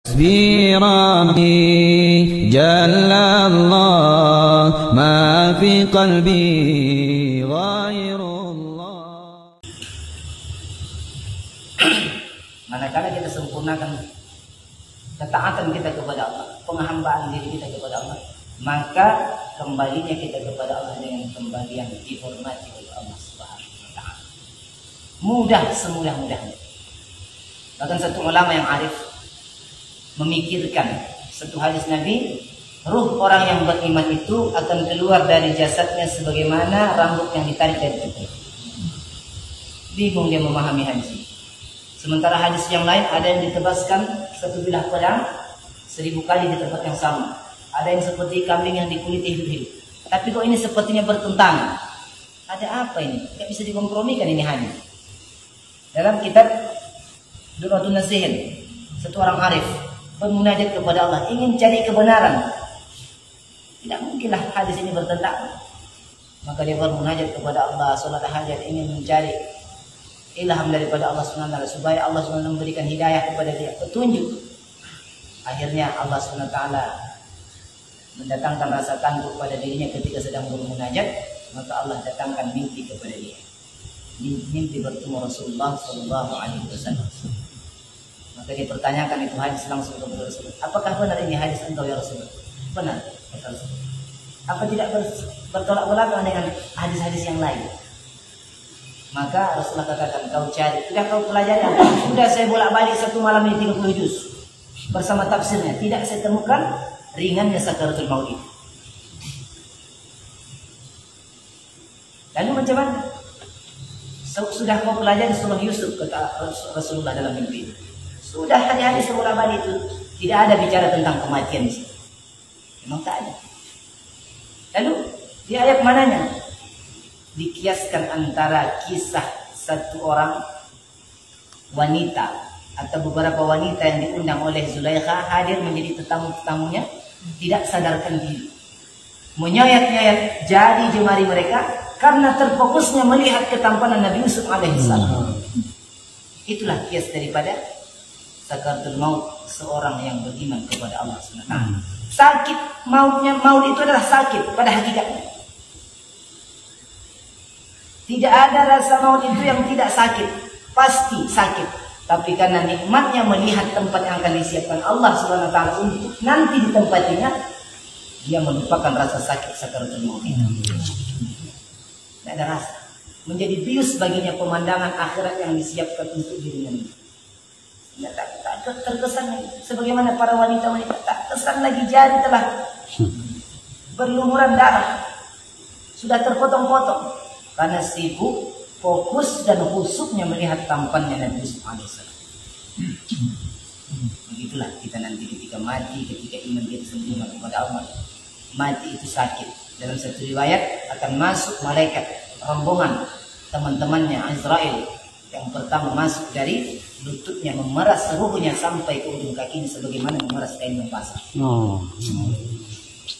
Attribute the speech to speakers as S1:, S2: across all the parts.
S1: حسبي ربي جل الله ما في قلبي غير الله.
S2: Manakala kita sempurnakan ketaatan kita kepada Allah, penghambaan diri kita kepada Allah, maka kembalinya kita kepada Allah dengan kembali yang dihormati oleh Allah Subhanahu wa taala. Mudah semudah-mudahnya. Bahkan satu ulama yang arif memikirkan satu hadis Nabi, ruh orang yang beriman itu akan keluar dari jasadnya sebagaimana rambut yang ditarik dari tubuh. Bingung dia memahami hadis ini. Sementara hadis yang lain ada yang ditebaskan satu bilah pedang 1000 kali di tempat yang sama. Ada yang seperti kambing yang dikuliti hidup-hidup. Tapi kok ini sepertinya bertentangan. Ada apa ini? Tidak bisa dikompromikan ini hadis. Dalam kitab Durratun Nasihin, satu orang arif bermunajat kepada Allah, ingin cari kebenaran. Tidak mungkinlah hadis ini bertentangan. Maka dia bermunajat kepada Allah, salat hajat, ingin mencari ilham daripada Allah SWT supaya Allah SWT memberikan hidayah kepada dia, petunjuk. Akhirnya Allah SWT mendatangkan rasa tangguh pada dirinya ketika sedang bermunajat, maka Allah datangkan mimpi kepada dia. Mimpi bertemu Rasulullah SAW. Maka dia pertanyakan itu hadis langsung kepada Rasulullah. Apakah benar ini hadis engkau ya Rasulullah? Benar, kata Rasulullah. Apa tidak bertolak belakang dengan hadis-hadis yang lain? Maka Rasulullah katakan, kau cari, sudah kau pelajari, sudah saya bolak-balik satu malam ini 30 juz bersama tafsirnya, tidak saya temukan ringannya sakaratul maut itu. Lalu macam mana? Sudah kau pelajari surah Yusuf, kata Rasulullah dalam mimpi. Sudah hadis-hadis bolak-balik itu tidak ada bicara tentang kematian di situ. Memang tak ada. Lalu di ayat mananya dikiaskan antara kisah satu orang wanita atau beberapa wanita yang diundang oleh Zulaikha hadir menjadi tetamu-tetamunya, tidak sadarkan diri, menyayat-nyayat jari jemari mereka karena terfokusnya melihat ketampanan Nabi Yusuf alaihissalam. Itulah kias daripada sakaratul maut seorang yang beriman kepada Allah SWT. Sakit maut itu adalah sakit pada hakikatnya. Tidak ada rasa maut itu yang tidak sakit, pasti sakit. Tapi karena nikmatnya melihat tempat yang akan disiapkan Allah SWT untuk nanti ditempatinya, dia melupakan rasa sakit sakaratul maut itu. Tidak ada rasa. Menjadi bius baginya pemandangan akhirat yang disiapkan untuk dirinya. Tak terkesan lagi. Sebagaimana para wanita-wanita, tak kesan lagi jari telah berlumuran darah, sudah terpotong-potong karena sibuk, fokus dan khusyuknya melihat tampannya Nabi Yusuf alaihissalam. Begitulah kita nanti ketika mati, ketika iman kita sempurna kepada Allah. Mati itu sakit. Dalam satu riwayat akan masuk malaikat rombongan teman-temannya Azrail. Yang pertama masuk dari lututnya, memeras ruhnya sampai ke ujung kakinya sebagaimana memeras kain basah.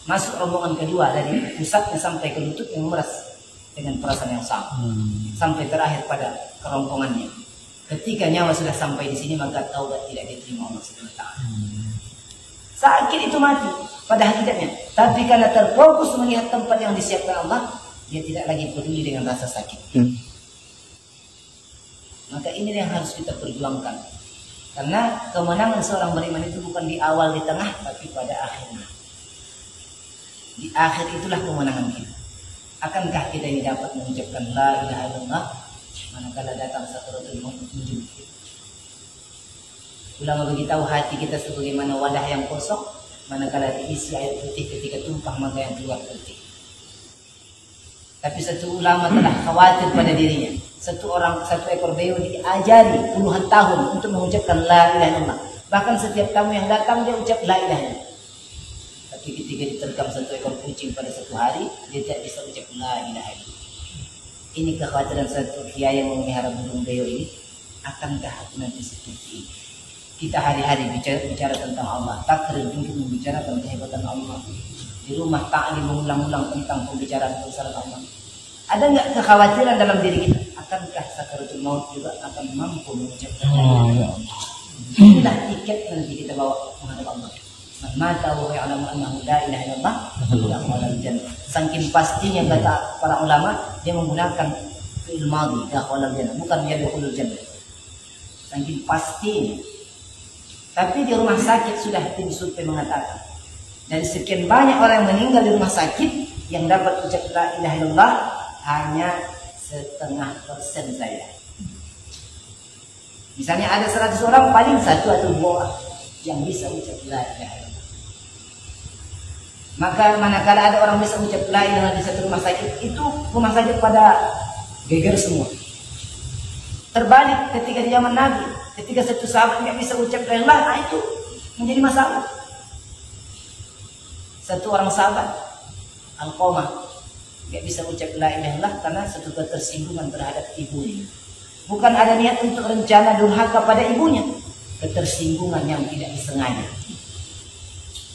S2: Masuk rombongan kedua dari pusatnya sampai ke lututnya, memeras dengan perasaan yang sama. Sampai terakhir pada kerongkongannya. Ketika nyawa sudah sampai di sini, maka taubat tidak diterima Allah SWT. Sakit itu mati pada hakikatnya. Tapi karena terfokus melihat tempat yang disiapkan Allah, dia tidak lagi peduli dengan rasa sakit. Maka ini yang harus kita perjuangkan. Karena kemenangan seorang beriman itu bukan di awal, di tengah, tapi pada akhirnya. Di akhir itulah kemenangan kita. Akankah kita ini dapat mengucapkan la ilaha illallah manakala datang sakaratul maut menjemput kita? Ulama beritahu hati kita sebagaimana wadah yang kosong, manakala diisi air putih, ketika tumpah maka yang keluar putih. Tapi satu ulama telah khawatir pada dirinya. Satu ekor beo diajari puluhan tahun untuk mengucapkan la ilaha illallah. Bahkan setiap tamu yang datang dia ucap la ilaha illallah. Tapi ketika diterkam satu ekor kucing pada satu hari, dia tidak bisa ucap la ilaha illallah. Ini kekhawatiran satu kiai yang memelihara burung beo ini. Akankah aku nanti seperti ini? Kita hari-hari bicara tentang Allah, takrir untuk membicarakan kehebatan Allah. Di rumah ta'lim mengulang-ulang tentang pembicaraan kebesaran Allah. Ada enggak kekhawatiran dalam diri kita? Akankah sakaratul maut juga akan mampu mengucapkan Inilah tiket nanti kita bawa menghadap Allah. Man mata wa ya'lamu annahu la ilaha illallah dakhala al-jannah. Saking pastinya kata para ulama, dia menggunakan fi'il madhi, dakhala al-jannah, bukan yadkhulul jannah. Saking pastinya. Tapi di rumah sakit sudah tim survei mengatakan, dari sekian banyak orang yang meninggal di rumah sakit, yang dapat ucap la ilaha illallah hanya 0,5% saja. Misalnya ada 100 orang, paling 1 atau 2 orang yang bisa ucap la ilaha illallah. Maka manakala ada orang bisa ucap la ilaha di satu rumah sakit, itu rumah sakit pada geger semua. Terbalik ketika di zaman Nabi, ketika satu sahabat nggak bisa ucap la ilaha, itu menjadi masalah. Satu orang sahabat Al-Qamah nggak bisa ucap la ilaha illallah karena satu ketersinggungan terhadap ibunya. Bukan ada niat untuk rencana durhaka pada ibunya, ketersinggungan yang tidak disengaja.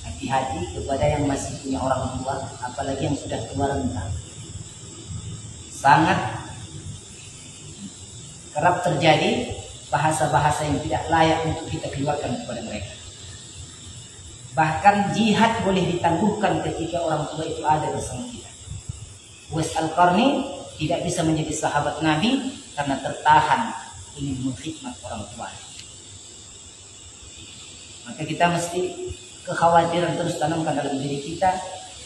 S2: Hati-hati kepada yang masih punya orang tua, apalagi yang sudah tua renta. Sangat kerap terjadi bahasa-bahasa yang tidak layak untuk kita keluarkan kepada mereka. Bahkan jihad boleh ditangguhkan ketika orang tua itu ada bersama kita. Uwais Al-Qarni tidak bisa menjadi sahabat Nabi karena tertahan ingin mengkhidmat orang tua. Maka kita mesti kekhawatiran terus tanamkan dalam diri kita,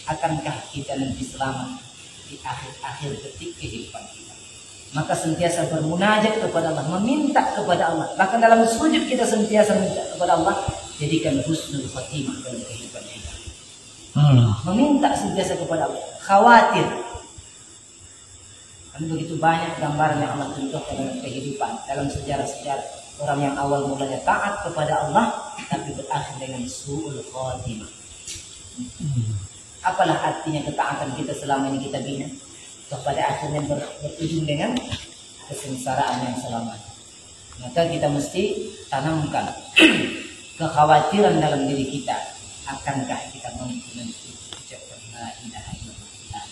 S2: akankah kita nanti selamat di akhir-akhir detik kehidupan kita. Maka sentiasa bermunajat kepada Allah, meminta kepada Allah. Bahkan dalam sujud kita sentiasa minta kepada Allah, jadikan husnul khatimah dalam kehidupan kita. Meminta sentiasa kepada Allah, khawatir. Kan begitu banyak gambaran yang Allah tunjukkan dalam kehidupan, dalam sejarah-sejarah orang yang awal mulanya taat kepada Allah tapi berakhir dengan su'ul khatimah. Apalah artinya ketaatan kita selama ini kita bina, pada akhirnya berujung dengan kesengsaraan yang selamanya. Maka kita mesti tanamkan kekhawatiran dalam diri kita, akankah kita mampu nanti ucapkan la ilaha illallah.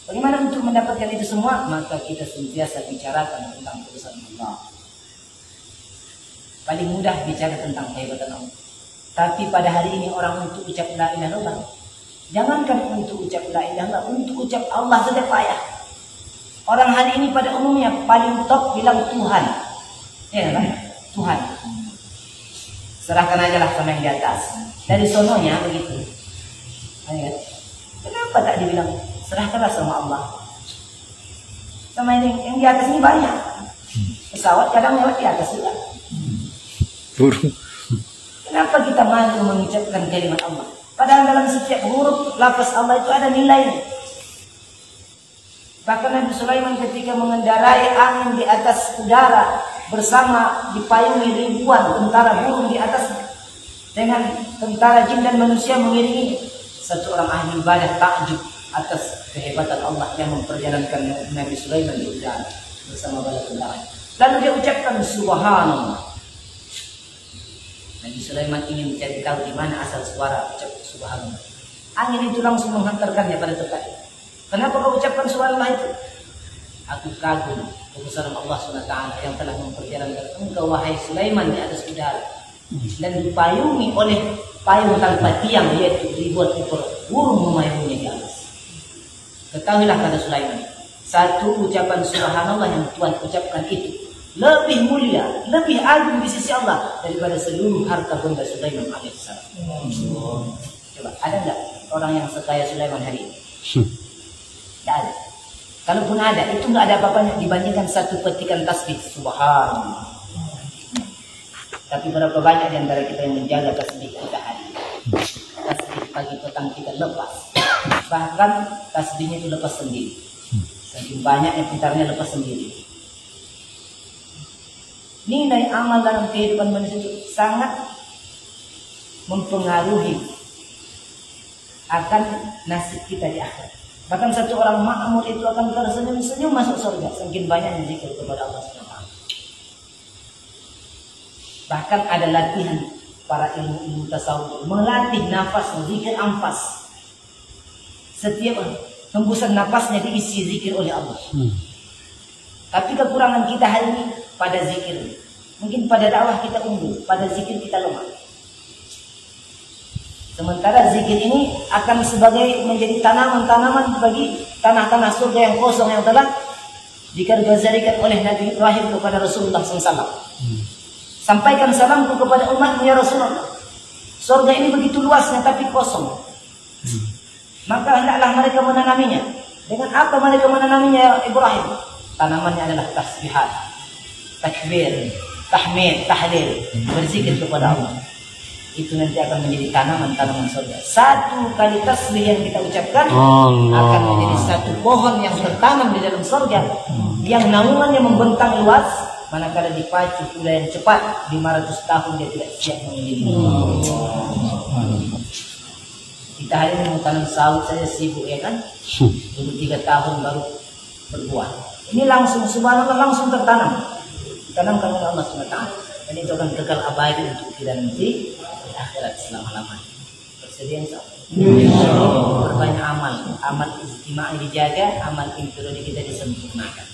S2: Bagaimana untuk mendapatkan itu semua? Maka kita sentiasa bicarakan tentang urusan Allah. Paling mudah bicara tentang kehebatan Allah. Tapi pada hari ini orang untuk ucap la ilaha illallah, jangankan untuk ucap la ilaha illallah, untuk ucap Allah saja payah. Orang hari ini pada umumnya paling top bilang Tuhan. Ya kan? Tuhan. Serahkan aja lah sama yang di atas. Dari sononya begitu. Kenapa tak dibilang serahkanlah sama Allah? Sama yang di atas ini banyak. Pesawat kadang lewat di atas juga. Kenapa kita malu mengucapkan kalimat Allah? Padahal dalam setiap huruf lafaz Allah itu ada nilainya. Bahkan Nabi Sulaiman ketika mengendarai angin di atas udara bersama dipayungi ribuan tentara burung di atasnya, dengan tentara jin dan manusia mengiringi, satu orang ahli ibadah takjub atas kehebatan Allah yang memperjalankan Nabi Sulaiman di udara bersama bala tentara. Lalu dia ucapkan subhanallah. Nabi Sulaiman ingin mencari tahu di mana asal suara ucap subhanallah. Angin itu langsung menghantarkannya pada tempat. Kenapa kau ucapkan subhanallah itu? Aku kagum kebesaran Allah SWT yang telah memperjalankan engkau wahai Sulaiman di atas udara dan dipayungi oleh payung tanpa tiang, yaitu ribuan ekor burung memayunginya di atas. Ketahuilah kata Sulaiman, satu ucapan subhanallah yang Tuhan ucapkan itu lebih mulia, lebih agung di sisi Allah daripada seluruh harta benda Sulaiman alaihissalam. Coba, ada nggak orang yang sekaya Sulaiman hari ini? Tidak ada. Kalaupun ada, itu nggak ada apa-apanya dibandingkan satu petikan tasbih subhanallah. Tapi berapa banyak di antara kita yang menjaga tasbih kita hari ini? Tasbih pagi petang kita lepas. Bahkan tasbihnya itu lepas sendiri. Saking banyaknya pintarnya lepas sendiri. Nilai amal dalam kehidupan manusia itu sangat mempengaruhi akan nasib kita di akhirat. Bahkan satu orang makmur itu akan tersenyum-senyum masuk surga, saking banyaknya zikir kepada Allah SWT. Bahkan ada latihan para ilmu tasawuf melatih nafas, zikir anfas. Setiap hembusan nafasnya diisi zikir oleh Allah. Tapi kekurangan kita hari ini pada zikir. Mungkin pada dakwah kita unggul, pada zikir kita lemah. Sementara zikir ini akan sebagai menjadi tanaman-tanaman bagi tanah-tanah surga yang kosong yang telah dikargazarikan oleh Nabi Ibrahim kepada Rasulullah SAW. Sampaikan salamku kepada umatmu ya Rasulullah. Surga ini begitu luasnya tapi kosong. Maka hendaklah mereka menanaminya. Dengan apa mereka menanaminya ya Ibrahim? Tanamannya adalah tasbihat, takbir, tahmid, tahlil, berzikir kepada Allah. Itu nanti akan menjadi tanaman-tanaman surga. Satu kali tasbih yang kita ucapkan akan menjadi satu pohon yang tertanam di dalam surga, yang naungannya membentang luas. Manakala dipacu pula yang cepat, 500 tahun dia tidak siap mengiringi. Kita hari ini mau tanam sawit saja sibuk ya kan? Tunggu 3 tahun baru berbuah. Ini langsung subhanallah langsung tertanam. Tanamkan oleh Allah SWT. Dan itu akan kekal abadi untuk kita nanti di akhirat selama-lamanya. Bersedia insyaallah. Berbanyak amal ijtimai dijaga, amal infiradi kita disempurnakan.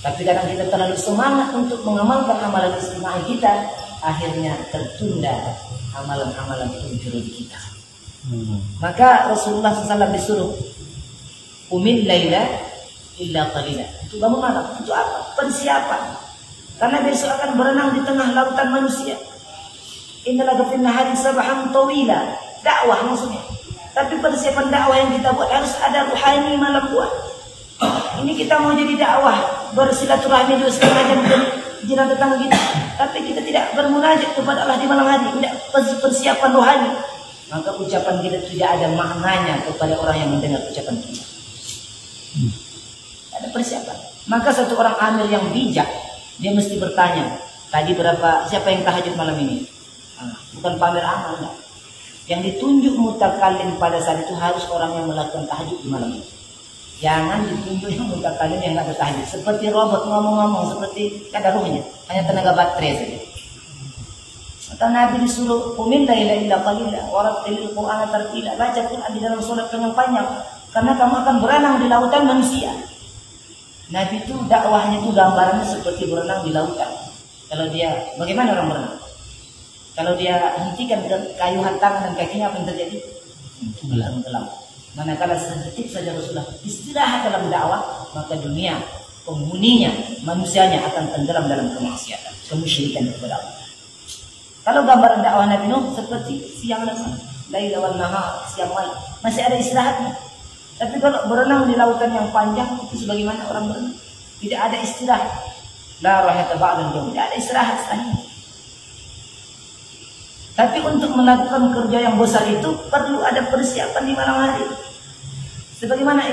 S2: Tapi kadang kita terlalu semangat untuk mengamalkan amalan ijtimai kita, akhirnya tertunda amalan-amalan infiradi kita. Maka Rasulullah SAW disuruh umil laila illa qalila. Itu bangun malam. Untuk apa? Persiapan. Karena besok akan berenang di tengah lautan manusia. Innalaka fil nahari sabhan tawila. Dakwah maksudnya. Tapi persiapan dakwah yang kita buat harus ada ruhani malam buat. Ini kita mau jadi dakwah bersilaturahmi 2,5 jam jiran tetangga kita. Tapi kita tidak bermunajat kepada Allah di malam hari. Tidak persiapan rohani. Maka ucapan kita tidak ada maknanya kepada orang yang mendengar ucapan kita. Ada persiapan. Maka satu orang amir yang bijak, dia mesti bertanya, tadi siapa yang tahajud malam ini? Bukan pamer amal, enggak. Yang ditunjuk mutakalim pada saat itu harus orang yang melakukan tahajud di malam itu. Jangan ditunjuk yang mutakalim yang tidak bertahajud. Seperti robot ngomong-ngomong, seperti kada ruhnya, hanya tenaga baterai saja. Maka Nabi disuruh qumil laila illa qalila warattilil Qur'ana tartila. Baca Quran di dalam salat yang panjang karena kamu akan berenang di lautan manusia. Nabi itu dakwahnya itu gambarannya seperti berenang di lautan. Kalau dia, bagaimana orang berenang? Kalau dia hentikan kayuhan tangan dan kakinya, apa yang terjadi? Tenggelam. Manakala sedetik saja Rasulullah istirahat dalam dakwah, maka dunia, penghuninya, manusianya akan tenggelam dalam kemaksiatan, kemusyrikan kepada Allah. Kalau gambaran dakwah Nabi Nuh seperti siang dan malam, laila wan nahar, siang malam, masih ada istirahatnya. Tapi kalau berenang di lautan yang panjang itu sebagaimana orang berenang, tidak ada istirahat. La rahata ba'dal jam, tidak ada istirahat setelahnya. Tapi untuk melakukan kerja yang besar itu perlu ada persiapan di malam hari. Sebagaimana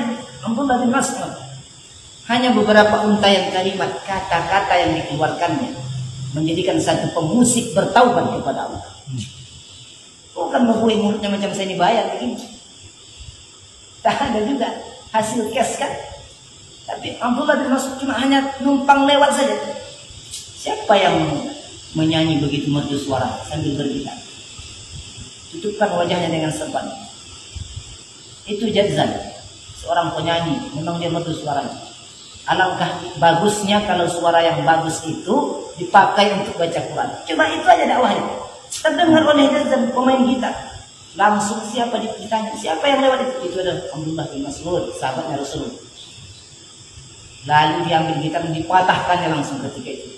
S2: Abdullah bin Mas'ud, hanya beberapa untayan kalimat, kata-kata yang dikeluarkannya menjadikan satu pemusik bertaubat kepada Allah. Bukan membuih mulutnya macam saya ini bayar begini. Tak ada juga hasil cash kan. Tapi Abdullah bin Mas'ud cuma hanya numpang lewat saja. Siapa yang menyanyi begitu merdu suara sambil bergitar? Tutupkan wajahnya dengan serban. Itu Jadzal, seorang penyanyi, memang dia merdu suaranya. Alangkah bagusnya kalau suara yang bagus itu dipakai untuk baca Quran. Cuma itu aja dakwahnya. Terdengar oleh Jadzal, pemain gitar. Langsung siapa ditanya, siapa yang lewat itu? Itu adalah Abdullah bin Mas'ud, sahabatnya Rasulullah. Lalu diambil gitar dan dipatahkannya langsung ketika itu.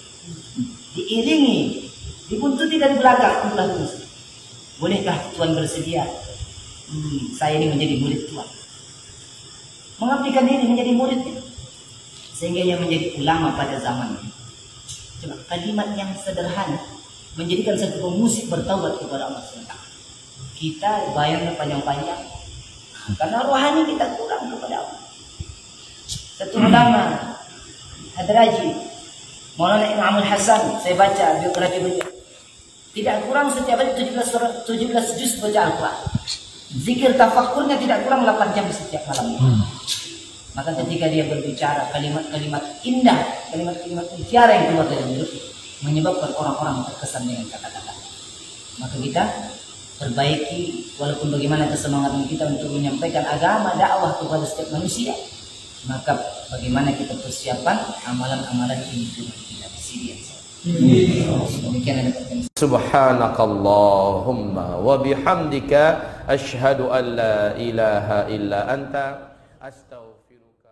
S2: Diiringi, dibuntuti dari belakang. Abdullah bin Mas'ud, bolehkah Tuhan bersedia? Saya ini menjadi murid Tuhan. Mengabdikan diri menjadi murid itu. Sehingga ia menjadi ulama pada zaman ini. Cuma kalimat yang sederhana menjadikan satu pemusik bertaubat kepada Allah SWT. Kita bayarnya panjang-panjang karena rohani kita kurang kepada Allah. Satu ulama Hadraji, Maulana Imam Hasan, saya baca biografi beliau, tidak kurang setiap hari 17 juz baca Al-Quran. Zikir tafakurnya tidak kurang 8 jam setiap malam. Maka ketika dia berbicara kalimat-kalimat indah, kalimat-kalimat mutiara yang keluar dari mulut, menyebabkan orang-orang terkesan dengan kata-kata. Maka kita perbaiki, walaupun bagaimana kesemangatan kita untuk menyampaikan agama, dakwah kepada setiap manusia, maka bagaimana kita persiapan amalan-amalan ini kita di sini. Demikian ada pertanyaan.
S3: Subhanakallahumma wa bihamdika asyhadu an la ilaha illa anta astaghfiruka